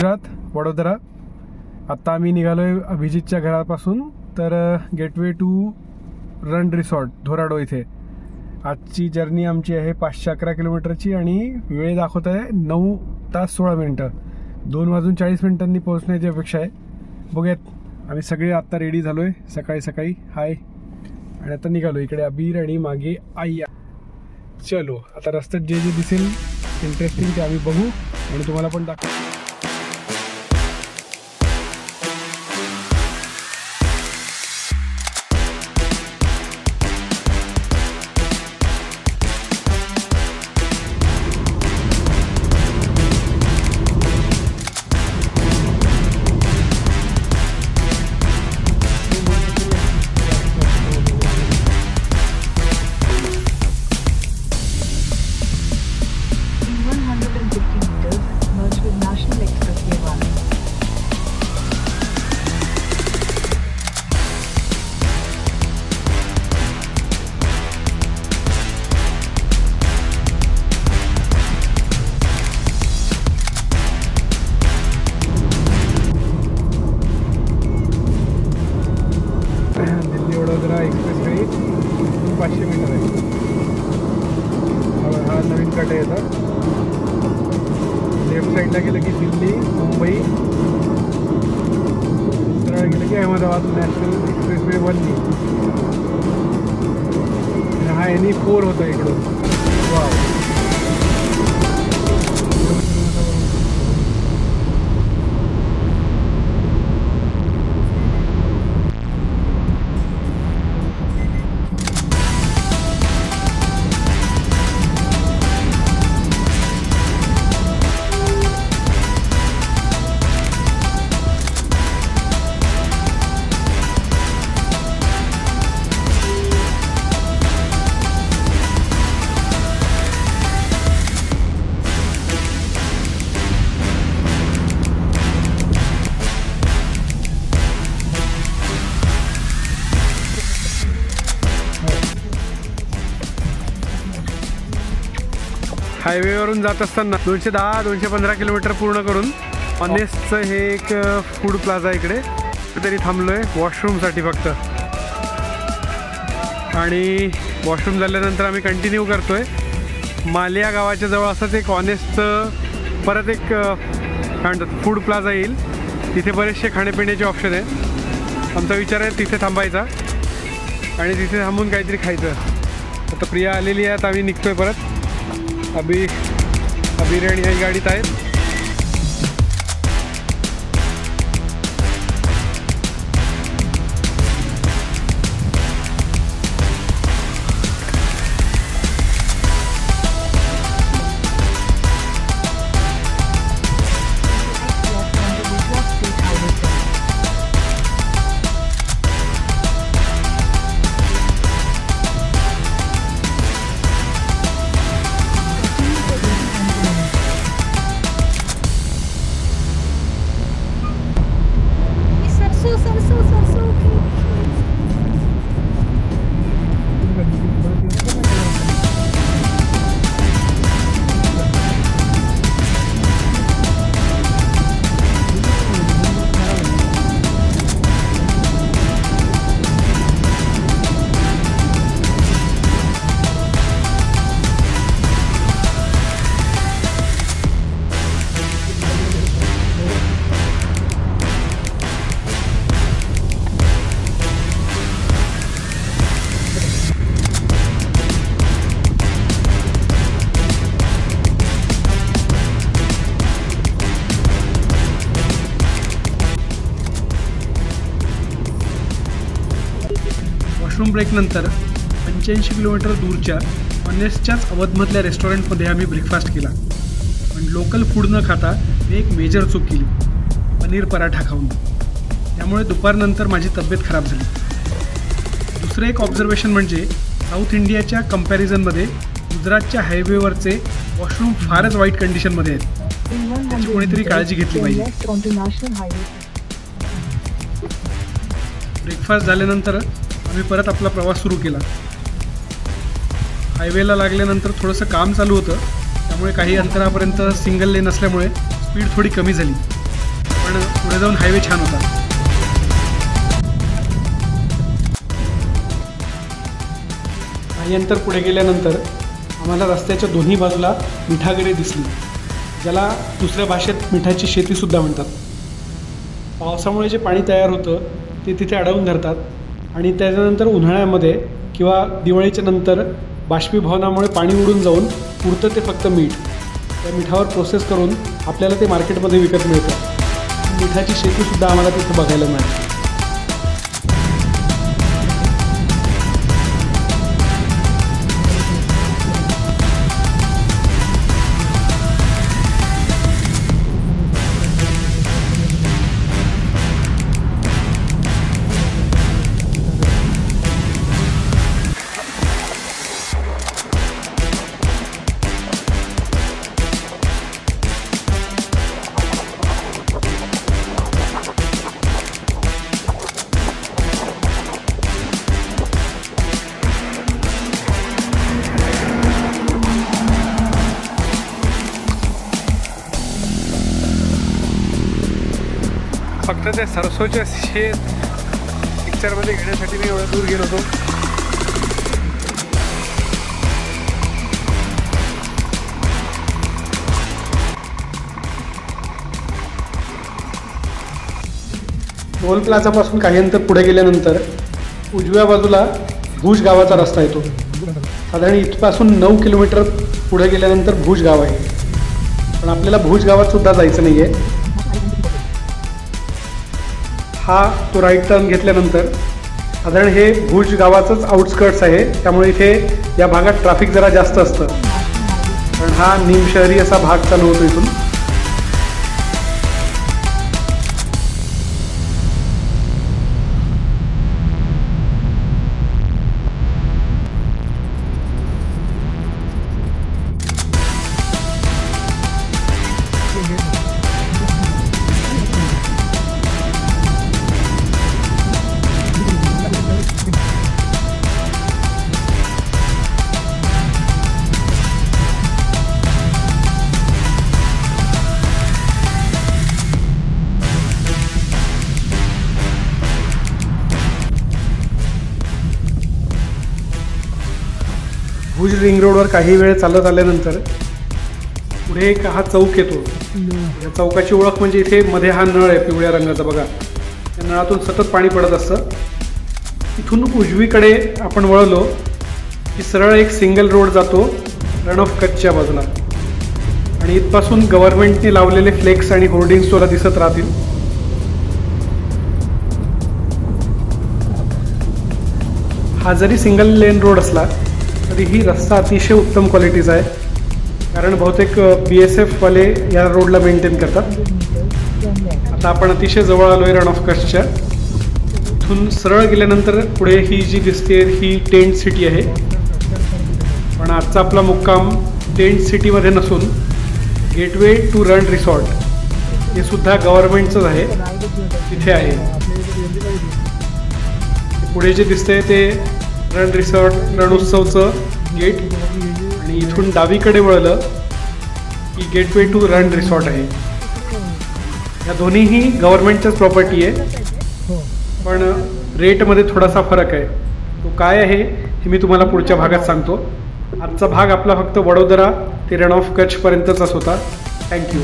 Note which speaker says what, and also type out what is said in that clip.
Speaker 1: गुजरात वडोदरा। आत्ता आम्ही निघालोय अभिजितच्या घरापासून, तर गेटवे टू रन रिसॉर्ट धोराडो इथे। आजची जर्नी आमची आहे 511 किलोमीटरची आणि वेळ दाखवत आहे 9 तास 16 मिनिटं। 2 वाजून 40 मिनिटांनी पोहोचण्याची अपेक्षा आहे। बघूयात, आम्ही सगळे आत्ता रेडी झालोय सकाळी सकाळी। हाय, आणि आता निघालो। इकडे अबीर आणि मागे आई। चलो, आता रस्त्यात जे जे दिसेल इंटरेस्टिंग ते आम्ही बघू आणि तुम्हाला पण दाखवू। Delhi Vadodara expressway 500 metre आहे। हा नवीन कट आहे। आता लेफ्ट साईडला गेलं की दिल्ली मुंबई, सरळ गेलं की अहमदाबाद नॅशनल एक्सप्रेस वे 1 हा NE4 होता इकडून। वाव, हायवेवरून जात असताना 210-215 किलोमीटर पूर्ण करून ऑनेस्टचं हे एक फूड प्लाझा इकडे तरी थांबलोय वॉशरूमसाठी फक्त। आणि वॉशरूम झाल्यानंतर आम्ही कंटिन्यू करतोय। मालिया गावाच्या जवळ असंच एक ऑनेस्टचं परत एक काय म्हणतात फूड प्लाझा येईल, तिथे बरेचसे खाण्यापिण्याचे ऑप्शन आहेत। आमचा विचार आहे तिथे थांबायचा आणि तिथे थांबून काहीतरी खायचं। आता प्रिया आलेली आहे, आम्ही निघतोय परत। अबीर आणि आई गाडीत आहेत। वॉशरूम ब्रेकनंतर 85 किलोमीटर दूरच्या ऑनेस्टच्याच अवधमधल्या रेस्टॉरंटमध्ये आम्ही ब्रेकफास्ट केला। पण लोकल फूड न खाता मी एक मेजर चूक केली, पनीर पराठा खाऊन। त्यामुळे दुपारनंतर माझी तब्येत खराब झाली। दुसरं एक ऑब्झर्वेशन म्हणजे साऊथ इंडियाच्या कंपॅरिझनमध्ये गुजरातच्या हायवेवरचे वॉशरूम फारच वाईट कंडिशनमध्ये आहेत। त्याची कोणीतरी काळजी घेतली पाहिजे। ब्रेकफास्ट झाल्यानंतर आम्ही परत आपला प्रवास सुरू केला। हायवेला लागल्यानंतर थोडंसं काम चालू होतं, त्यामुळे काही अंतरापर्यंत सिंगल लेन असल्यामुळे स्पीड थोडी कमी झाली। पण पुढे जाऊन हायवे छान होता. काही अंतर पुढे गेल्यानंतर आम्हाला रस्त्याच्या दोन्ही बाजूला मिठागरे दिसली, ज्याला दुसऱ्या भाषेत मिठाची शेतीसुद्धा म्हणतात. पावसामुळे जे पाणी तयार होतं ते तिथे अडवून धरतात आणि त्याच्यानंतर उन्हाळ्यामध्ये किंवा दिवाळीच्या नंतर बाष्पीभवनामुळे पाणी उडून जाऊन उरतं ते फक्त मीठ. त्या मिठावर प्रोसेस करून आपल्याला ते मार्केटमध्ये विकत मिळतं. मिठाची शेतीसुद्धा आम्हाला तिथे बघायला मिळते. फक्त त्या सरसोच्या शेत पिक्चरमध्ये घेण्यासाठी मी एवढं दूर गेलो होतो. टोल प्लाझापासून काही अंतर पुढे गेल्यानंतर उजव्या बाजूला भुज गावाचा रस्ता येतो. साधारण इथपासून 9 किलोमीटर पुढे गेल्यानंतर भुज गाव आहे. पण आपल्याला भुज गावात सुद्धा जायचं नाही आहे. हा तो राईट टर्न घेतल्यानंतर साधारण हे भुज गावाचंच आउटस्कर्ट्स आहे, त्यामुळे इथे या भागात ट्रॅफिक जरा जास्त असतं. कारण हा निमशहरी असा भाग चालू होतो इथून. भुज रिंग रोडवर काही वेळ चालत आल्यानंतर पुढे एक हा चौक येतो. या चौकाची ओळख म्हणजे इथे मध्ये हा नळ आहे पिवळ्या रंगाचा बघा. त्या नळातून सतत पाणी पडत असतं. इथून उजवीकडे आपण वळलो की सरळ एक सिंगल रोड जातो रण ऑफ कच्छच्या बाजूला आणि इथपासून गव्हर्नमेंटने लावलेले फ्लेक्स आणि होर्डिंग्स तुला दिसत राहतील. हा जरी सिंगल लेन रोड असला तरीही रस्ता अतिशय उत्तम क्वालिटीचा आहे, कारण बहुतेक BSF वाले या रोडला मेंटेन करतात. आता आपण अतिशय जवळ आलो आहे रण ऑफ कच्छच्या. इथून सरळ गेल्यानंतर पुढे ही जी दिसते ही टेंट सिटी आहे. पण आजचा आपला मुक्काम टेंट सिटीमध्ये नसून गेटवे टू रण रिसॉर्ट हे सुद्धा गव्हर्नमेंटचंच आहे, तिथे आहे. पुढे जे दिसतंय ते रण रिसॉर्ट रणोत्सवचं गेट आणि इथून डावीकडे वळलं की गेटवे टू रण रिसॉर्ट आहे. या दोन्हीही गव्हर्नमेंटच्याच प्रॉपर्टी आहे, पण रेटमध्ये थोडासा फरक आहे. तो काय आहे हे मी तुम्हाला पुढच्या भागात सांगतो. आजचा भाग आपला फक्त वडोदरा ते रण ऑफ कच्छपर्यंतचाच होता. थँक्यू.